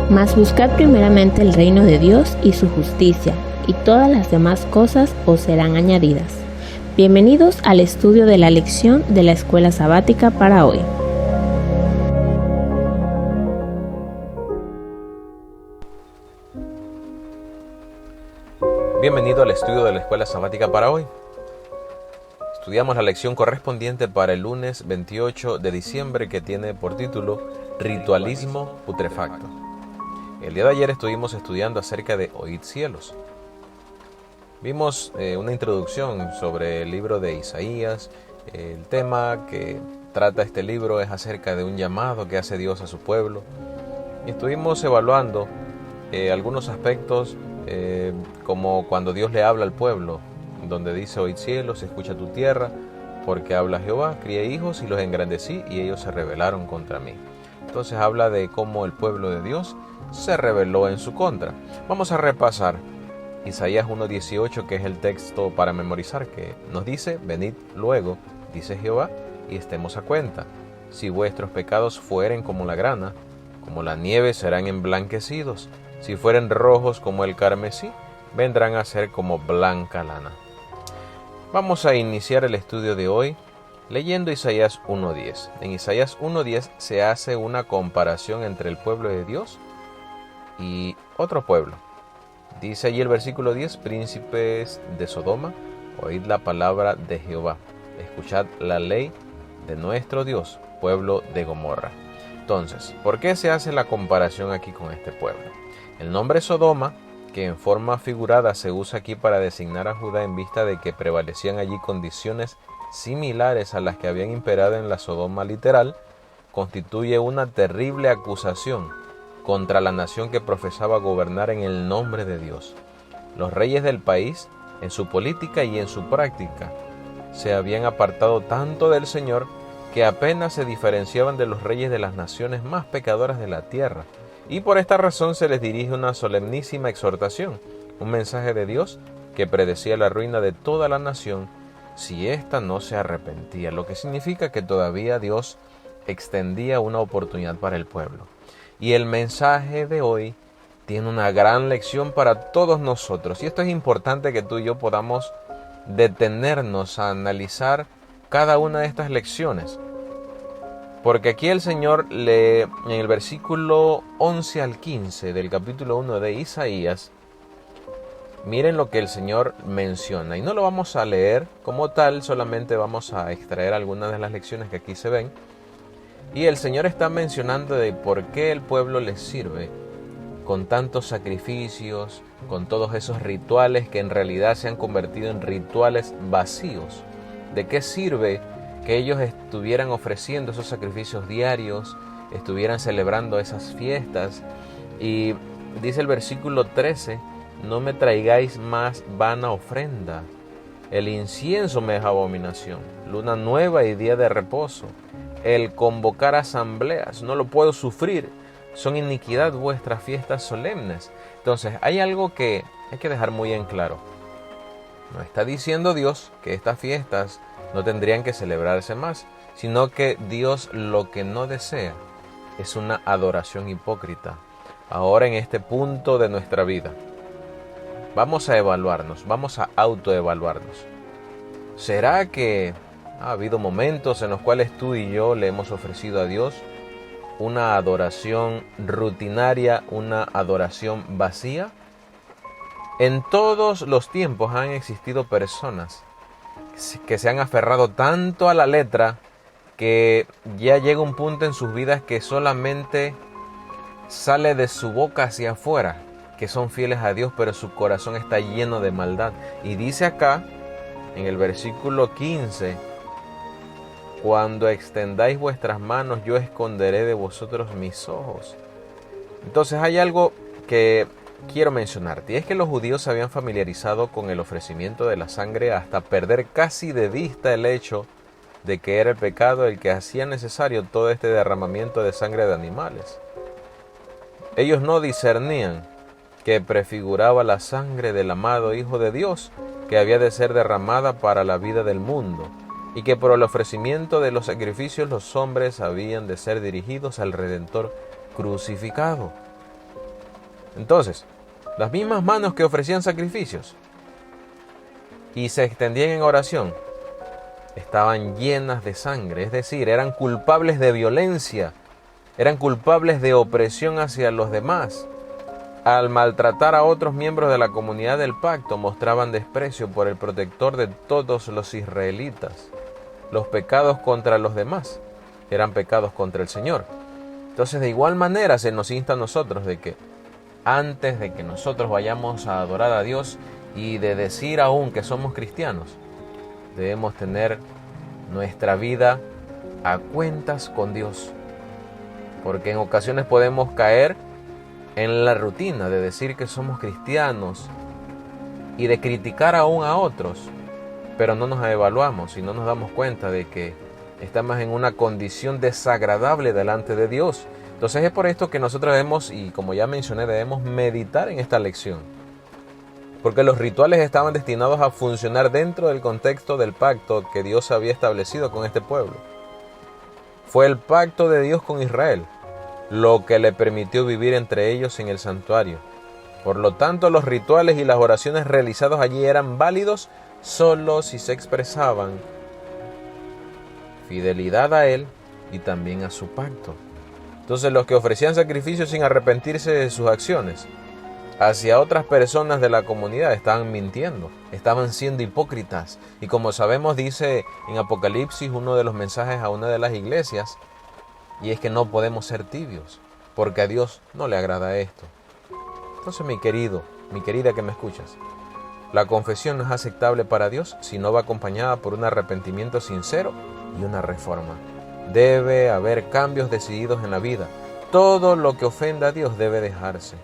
Mas buscad primeramente el reino de Dios y su justicia, y todas las demás cosas os serán añadidas. Bienvenidos al estudio de la lección de la escuela sabática para hoy. Bienvenido al estudio de la escuela sabática para hoy. Estudiamos la lección correspondiente para el lunes 28 de diciembre que tiene por título Ritualismo putrefacto. El día de ayer estuvimos estudiando acerca de Oíd cielos. Vimos una introducción sobre el libro de Isaías. El tema que trata este libro es acerca de un llamado que hace Dios a su pueblo. Y estuvimos evaluando algunos aspectos como cuando Dios le habla al pueblo, donde dice: Oíd cielos, escucha tu tierra, porque habla Jehová, crié hijos y los engrandecí y ellos se rebelaron contra mí. Entonces habla de cómo el pueblo de Dios se rebeló en su contra. Vamos a repasar Isaías 1:18, que es el texto para memorizar, que nos dice: venid luego, dice Jehová, y estemos a cuenta. Si vuestros pecados fueren como la grana, como la nieve serán emblanquecidos. Si fueren rojos como el carmesí, vendrán a ser como blanca lana. Vamos a iniciar el estudio de hoy leyendo Isaías 1:10. En Isaías 1:10 se hace una comparación entre el pueblo de Dios y otro pueblo. Dice allí el versículo 10: príncipes de Sodoma, oíd la palabra de Jehová, escuchad la ley de nuestro Dios, pueblo de Gomorra. Entonces, ¿por qué se hace la comparación aquí con este pueblo? El nombre Sodoma, que en forma figurada se usa aquí para designar a Judá en vista de que prevalecían allí condiciones similares a las que habían imperado en la Sodoma literal, constituye una terrible acusación contra la nación que profesaba gobernar en el nombre de Dios. Los reyes del país, en su política y en su práctica, se habían apartado tanto del Señor que apenas se diferenciaban de los reyes de las naciones más pecadoras de la tierra. Y por esta razón se les dirige una solemnísima exhortación, un mensaje de Dios que predecía la ruina de toda la nación si ésta no se arrepentía, lo que significa que todavía Dios extendía una oportunidad para el pueblo. Y el mensaje de hoy tiene una gran lección para todos nosotros, y esto es importante que tú y yo podamos detenernos a analizar cada una de estas lecciones. Porque aquí el Señor lee en el versículo 11 al 15 del capítulo 1 de Isaías. Miren lo que el Señor menciona. Y no lo vamos a leer como tal, solamente vamos a extraer algunas de las lecciones que aquí se ven. Y el Señor está mencionando de por qué el pueblo les sirve con tantos sacrificios, con todos esos rituales que en realidad se han convertido en rituales vacíos. ¿De qué sirve que ellos estuvieran ofreciendo esos sacrificios diarios, estuvieran celebrando esas fiestas? Y dice el versículo 13, no me traigáis más vana ofrenda, el incienso me es abominación, luna nueva y día de reposo, el convocar asambleas, no lo puedo sufrir, son iniquidad vuestras fiestas solemnes. Entonces hay algo que hay que dejar muy en claro. No está diciendo Dios que estas fiestas no tendrían que celebrarse más, sino que Dios lo que no desea es una adoración hipócrita. Ahora en este punto de nuestra vida, vamos a evaluarnos, vamos a autoevaluarnos. ¿Será que ha habido momentos en los cuales tú y yo le hemos ofrecido a Dios una adoración rutinaria, una adoración vacía? En todos los tiempos han existido personas que se han aferrado tanto a la letra que ya llega un punto en sus vidas que solamente sale de su boca hacia afuera que son fieles a Dios, pero su corazón está lleno de maldad. Y dice acá en el versículo 15: cuando extendáis vuestras manos, yo esconderé de vosotros mis ojos. Entonces hay algo que quiero mencionarte, y es que los judíos se habían familiarizado con el ofrecimiento de la sangre hasta perder casi de vista el hecho de que era el pecado el que hacía necesario todo este derramamiento de sangre de animales. Ellos no discernían que prefiguraba la sangre del amado Hijo de Dios que había de ser derramada para la vida del mundo. y que por el ofrecimiento de los sacrificios los hombres habían de ser dirigidos al Redentor crucificado. Entonces, las mismas manos que ofrecían sacrificios y se extendían en oración estaban llenas de sangre, es decir, eran culpables de violencia, eran culpables de opresión hacia los demás. Al maltratar a otros miembros de la comunidad del pacto, mostraban desprecio por el protector de todos los israelitas. Los pecados contra los demás eran pecados contra el Señor. Entonces, de igual manera se nos insta a nosotros de que antes de que nosotros vayamos a adorar a Dios y de decir aún que somos cristianos, debemos tener nuestra vida a cuentas con Dios. Porque en ocasiones podemos caer en la rutina de decir que somos cristianos y de criticar aún a otros, pero no nos evaluamos y no nos damos cuenta de que estamos en una condición desagradable delante de Dios. Entonces es por esto que nosotros debemos, y como ya mencioné, debemos meditar en esta lección. Porque los rituales estaban destinados a funcionar dentro del contexto del pacto que Dios había establecido con este pueblo. Fue el pacto de Dios con Israel lo que le permitió vivir entre ellos en el santuario. Por lo tanto, los rituales y las oraciones realizados allí eran válidos solo si se expresaban fidelidad a Él y también a su pacto. Entonces, los que ofrecían sacrificios sin arrepentirse de sus acciones hacia otras personas de la comunidad estaban mintiendo, estaban siendo hipócritas. Y como sabemos, dice en Apocalipsis uno de los mensajes a una de las iglesias, y es que no podemos ser tibios, porque a Dios no le agrada esto. Entonces, mi querido, mi querida que me escuchas, la confesión no es aceptable para Dios si no va acompañada por un arrepentimiento sincero y una reforma. Debe haber cambios decididos en la vida. Todo lo que ofenda a Dios debe dejarse.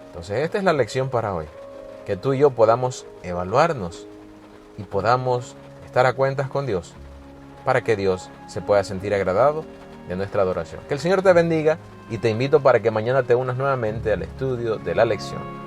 Entonces, esta es la lección para hoy. Que tú y yo podamos evaluarnos y podamos estar a cuentas con Dios para que Dios se pueda sentir agradado de nuestra adoración. Que el Señor te bendiga y te invito para que mañana te unas nuevamente al estudio de la lección.